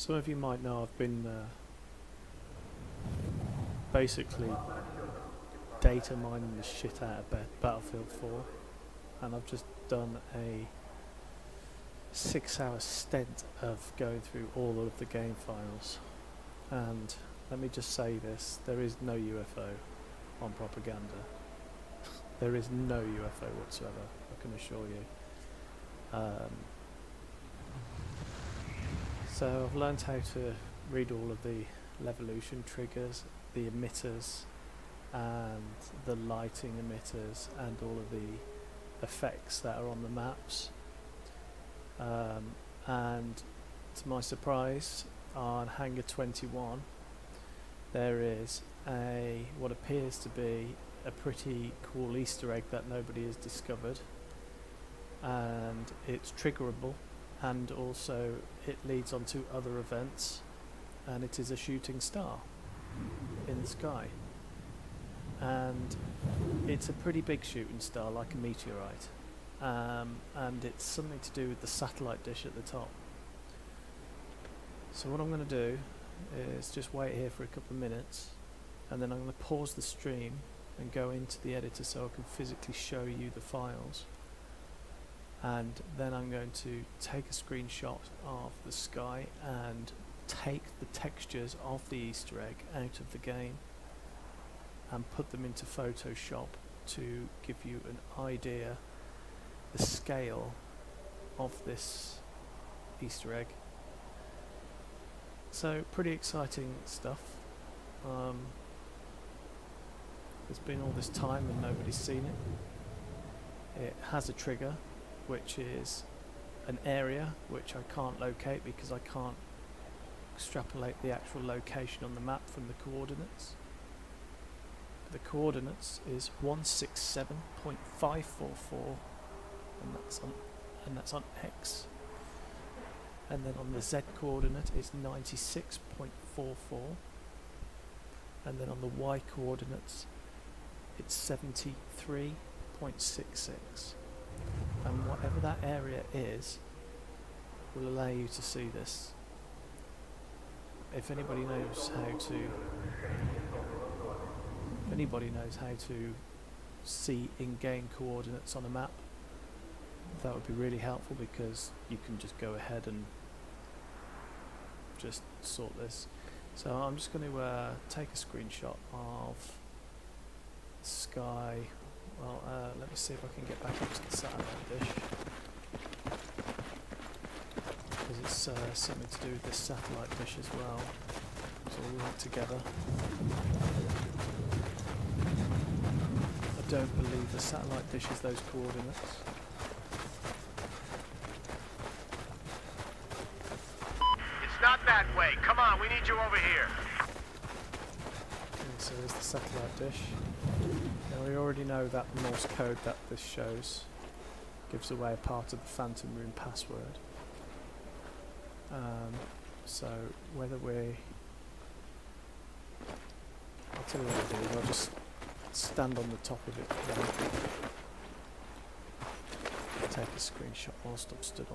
Some of you might know I've been basically data mining the shit out of Battlefield 4, and I've just done a 6-hour stint of going through all of the game files. And let me just say this, there is no UFO on propaganda. There is no UFO whatsoever, I can assure you. So I've learned how to read all of the Levolution triggers, the emitters and the lighting emitters and all of the effects that are on the maps. And to my surprise, on Hangar 21 there is what appears to be a pretty cool Easter egg that nobody has discovered, and it's triggerable, and also it leads on to other events, and it is a shooting star in the sky, and it's a pretty big shooting star, like a meteorite, and it's something to do with the satellite dish at the top. So what I'm going to do is just wait here for a couple of minutes, and then I'm going to pause the stream and go into the editor so I can physically show you the files, and then I'm going to take a screenshot of the sky and take the textures of the Easter egg out of the game and put them into Photoshop to give you an idea the scale of this Easter egg. So pretty exciting stuff. There's been all this time and nobody's seen it. It has a trigger, which is an area which I can't locate because I can't extrapolate the actual location on the map from the coordinates. The coordinates is 167.544, and that's on X. And then on the Z coordinate it's 96.44, and then on the Y coordinates it's 73.66, and whatever that area is will allow you to see this. If anybody knows how to see in-game coordinates on a map, that would be really helpful, because you can just go ahead and just sort this. So I'm just going to take a screenshot of the sky. Well, let me see if I can get back up to the satellite dish, because it's something to do with this satellite dish as well. It's all linked together. I don't believe the satellite dish is those coordinates. Not that way. Come on, we need you over here. Okay, so there's the satellite dish. Now we already know that the Morse code that this shows gives away a part of the Phantom Room password. So whether I'll tell you what I'll do, I'll just stand on the top of it and take a screenshot whilst I'm stood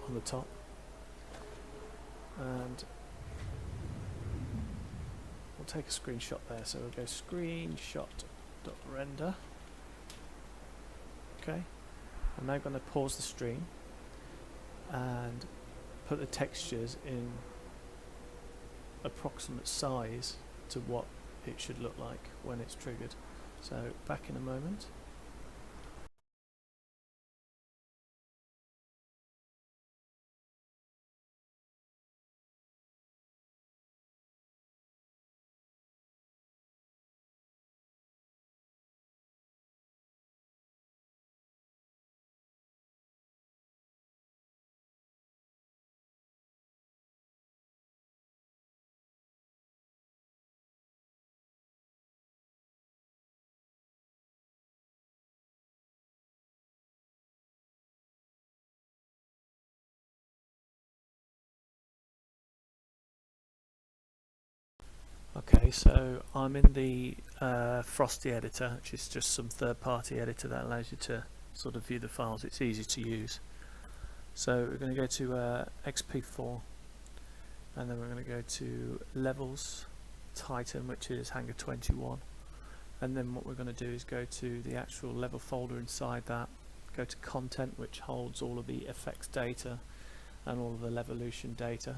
on the top. And we'll take a screenshot there, so we'll go screenshot.render. Okay, I'm now going to pause the stream and put the textures in approximate size to what it should look like when it's triggered. So back in a moment. Okay, so I'm in the Frosty editor, which is just some third-party editor that allows you to sort of view the files. It's easy to use. So we're going to go to XP4, and then we're going to go to Levels, Titan, which is Hangar 21, and then what we're going to do is go to the actual level folder inside that, go to Content, which holds all of the effects data and all of the Levolution data.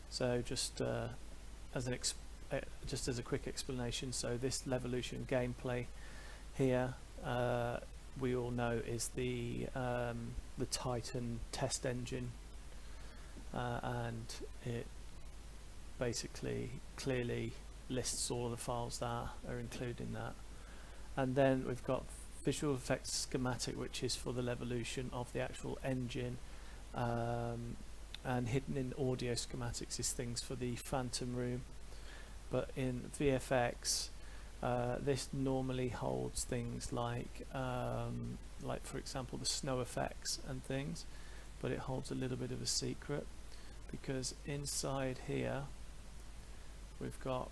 So just as a quick explanation, so this Levolution gameplay here, we all know is the Titan test engine, and it basically clearly lists all of the files that are included in that. And then we've got visual effects schematic, which is for the Levolution of the actual engine, and hidden in audio schematics is things for the Phantom Room. But in VFX, this normally holds things like for example the snow effects and things, but it holds a little bit of a secret, because inside here we've got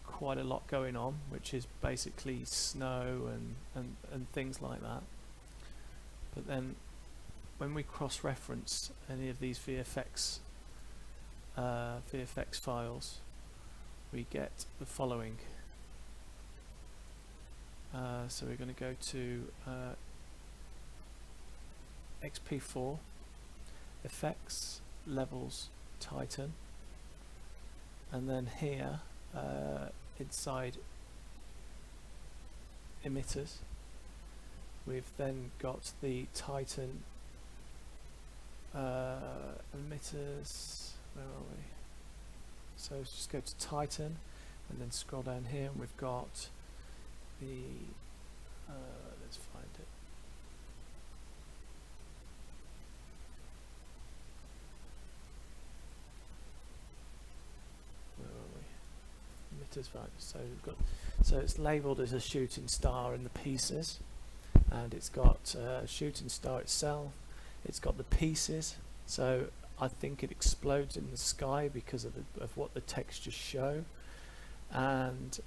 quite a lot going on, which is basically snow and things like that. But then when we cross-reference any of these VFX files, we get the following. So we're going to go to XP4, Effects, Levels, Titan, and then here inside Emitters, we've then got the Titan emitters. Where are we? So let's just go to Titan and then scroll down here, and we've got the let's find it. Where are we? Emitters, right. So we've got, so it's labelled as a shooting star in the pieces, and it's got shooting star itself. It's got the pieces, so I think it explodes in the sky because of what the textures show. And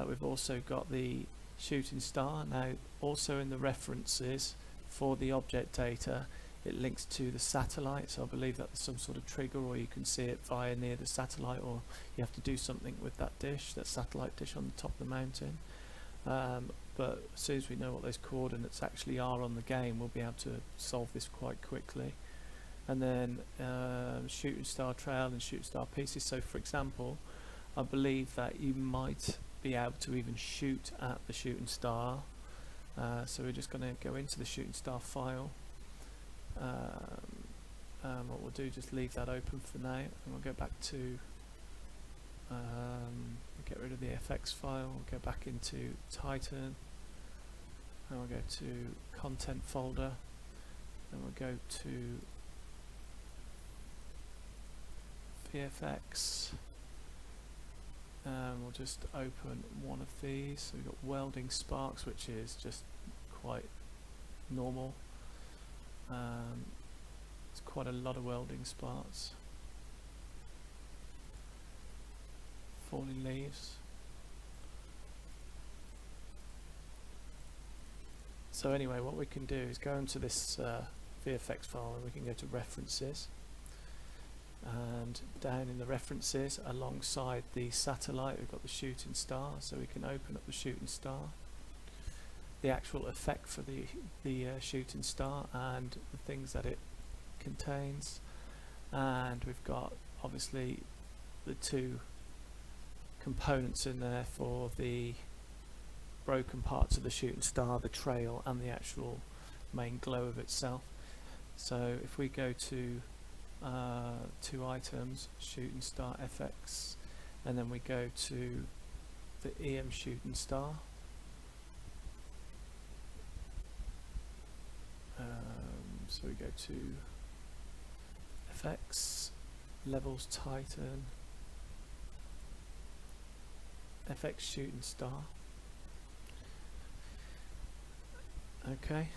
we've also got the shooting star. Now also in the references for the object data, it links to the satellite, so I believe that's some sort of trigger, or you can see it via near the satellite, or you have to do something with that dish, that satellite dish on the top of the mountain. But as soon as we know what those coordinates actually are on the game, we'll be able to solve this quite quickly. And then shooting star trail and shooting star pieces. So for example, I believe that you might be able to even shoot at the shooting star. So we're just going to go into the shooting star file. What we'll do, just leave that open for now, and we'll go back to get rid of the FX file, we'll go back into Titan, and we'll go to content folder, and we'll go to VFX, and we'll just open one of these. So we've got welding sparks, which is just quite normal. It's quite a lot of welding sparks. Falling leaves. So anyway, what we can do is go into this VFX file, and we can go to references, and down in the references alongside the satellite we've got the shooting star, so we can open up the shooting star, the actual effect for the shooting star and the things that it contains, and we've got obviously the two components in there for the broken parts of the shooting star, the trail and the actual main glow of itself. So if we go to two items, shooting star FX, and then we go to the EM shooting star, so we go to FX, levels Titan, FX shooting star. Okay,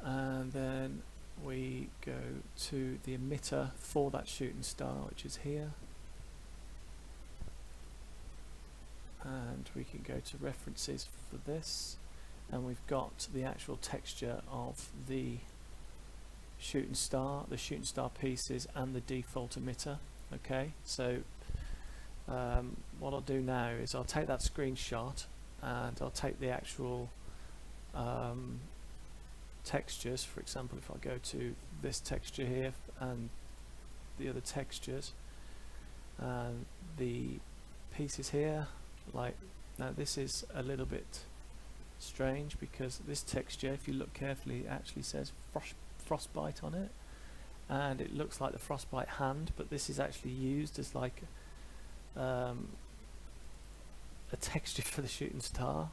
and then we go to the emitter for that shooting star, which is here, and we can go to references for this, and we've got the actual texture of the shooting star pieces and the default emitter. Okay, so what I'll do now is I'll take that screenshot and I'll take the actual textures. For example, if I go to this texture here and the other textures and the pieces here, like now this is a little bit strange because this texture, if you look carefully, it actually says frostbite on it, and it looks like the frostbite hand, but this is actually used as like a texture for the shooting star.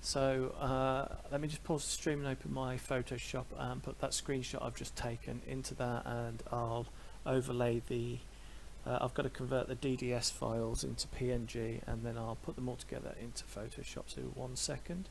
So let me just pause the stream and open my Photoshop and put that screenshot I've just taken into that, and I'll overlay the I've got to convert the DDS files into PNG, and then I'll put them all together into Photoshop. So 1 second.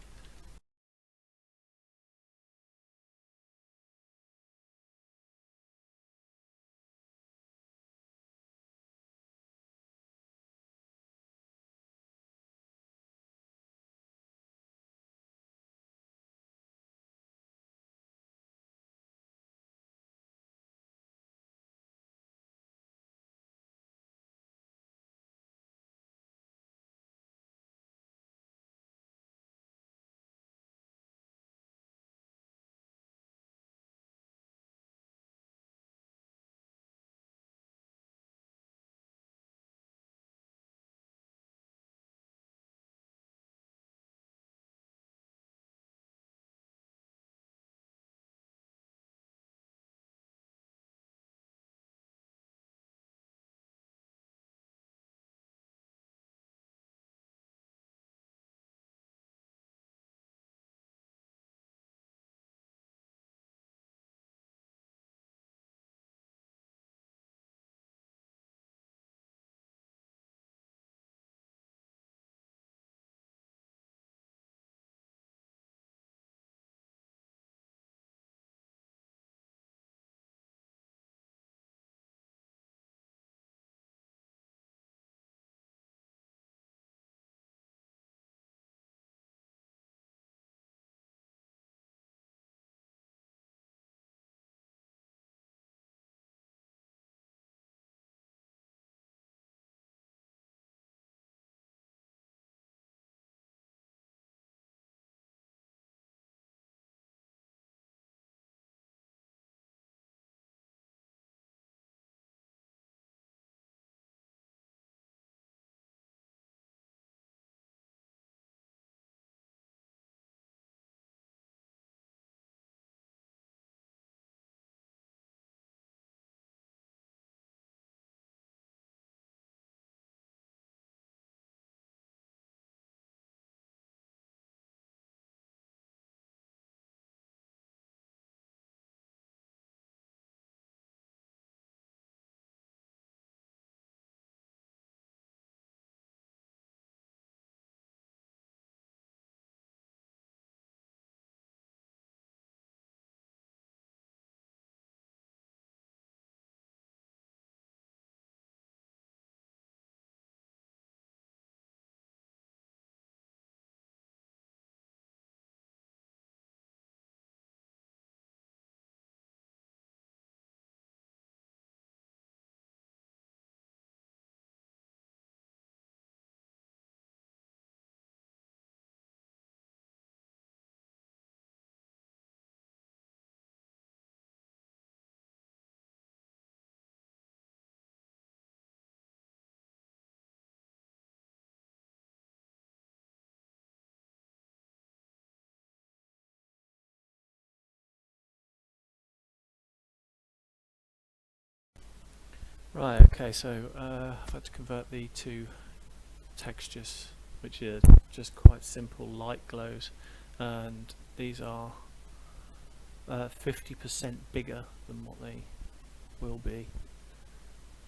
Right, okay, so I've had to convert the two textures, which are just quite simple light glows, and these are 50% bigger than what they will be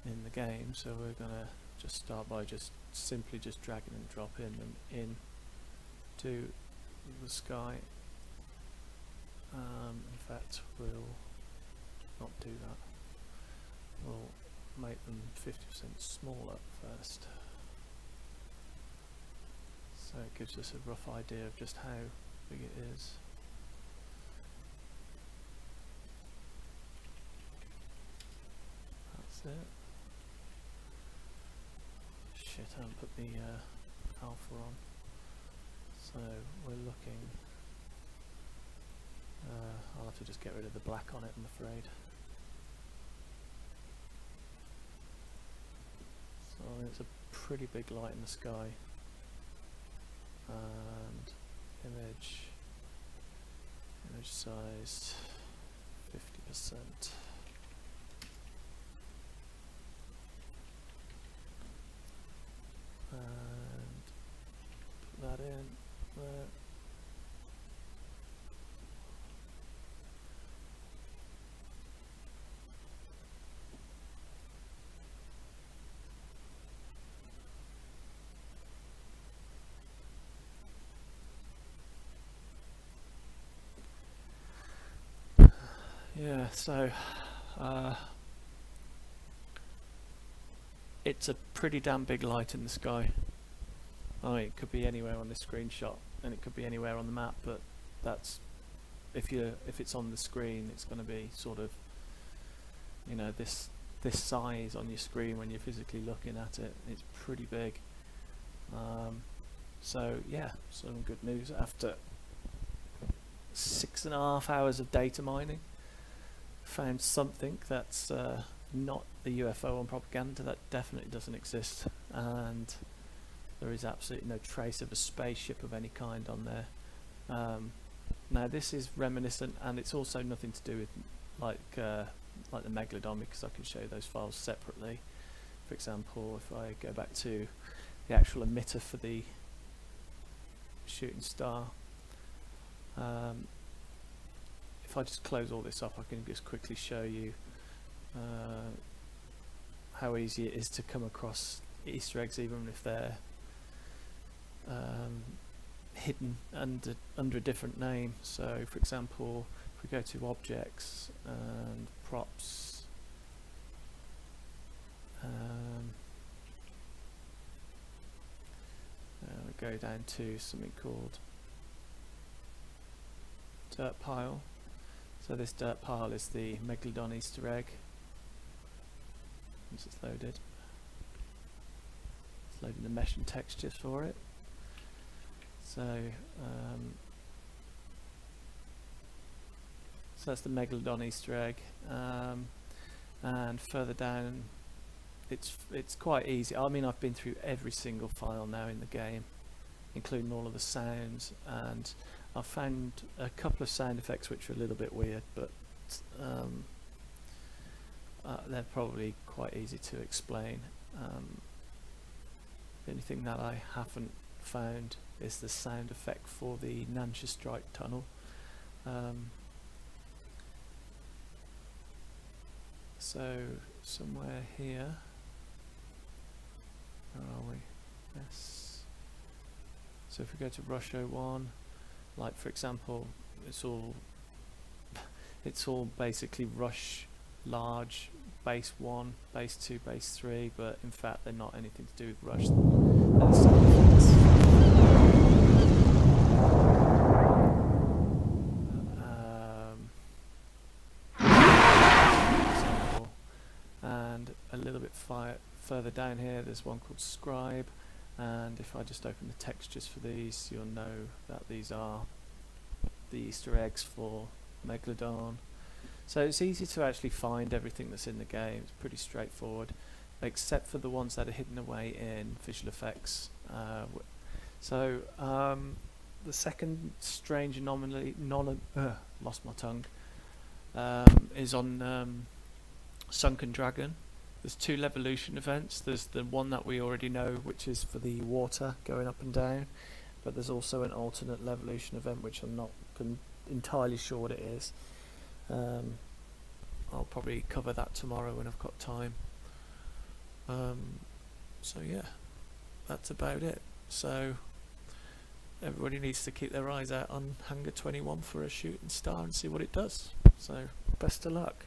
in the game. So we're gonna just start by just simply just dragging and dropping them in to the sky. In fact, we'll not do that. We'll make them 50% smaller first, so it gives us a rough idea of just how big it is. That's it. shit, I haven't put the alpha on. So we're looking, I'll have to just get rid of the black on it, I'm afraid. So it's a pretty big light in the sky, and image size 50%. And put that in there. Yeah, so it's a pretty damn big light in the sky. I mean, it could be anywhere on this screenshot, and it could be anywhere on the map, but that's if it's on the screen, it's going to be sort of, you know, this size on your screen when you're physically looking at it. It's pretty big. So yeah, some good news after 6.5 hours of data mining. Found something that's not a UFO on propaganda. That definitely doesn't exist, and there is absolutely no trace of a spaceship of any kind on there. Now this is reminiscent, and it's also nothing to do with like the Megalodon, because I can show you those files separately. For example, if I go back to the actual emitter for the shooting star, if I just close all this up, I can just quickly show you how easy it is to come across Easter eggs, even if they're hidden under a different name. So for example, if we go to objects and props, we go down to something called dirt pile. So this dirt pile is the Megalodon Easter egg. Once it's loaded, it's loading the mesh and textures for it. So that's the Megalodon Easter egg, and further down, it's quite easy. I mean, I've been through every single file now in the game, including all of the sounds, and I've found a couple of sound effects which are a little bit weird, but they're probably quite easy to explain. The only thing that I haven't found is the sound effect for the Nansha Strike tunnel. So somewhere here, where are we? Yes. So if we go to Rush 01, like for example, it's all basically Rush large, base 1, base 2, base 3, but in fact they're not anything to do with Rush. And a little bit further down here, there's one called Scribe, and if I just open the textures for these, you'll know that these are the Easter eggs for Megalodon. So it's easy to actually find everything that's in the game. It's pretty straightforward, except for the ones that are hidden away in visual effects. The second strange anomaly, lost my tongue, is on Sunken Dragon. There's 2 Levolution events. There's the one that we already know, which is for the water going up and down, but there's also an alternate Levolution event which I'm not entirely sure what it is. I'll probably cover that tomorrow when I've got time. So yeah, that's about it. So everybody needs to keep their eyes out on Hangar 21 for a shooting star and see what it does. So best of luck.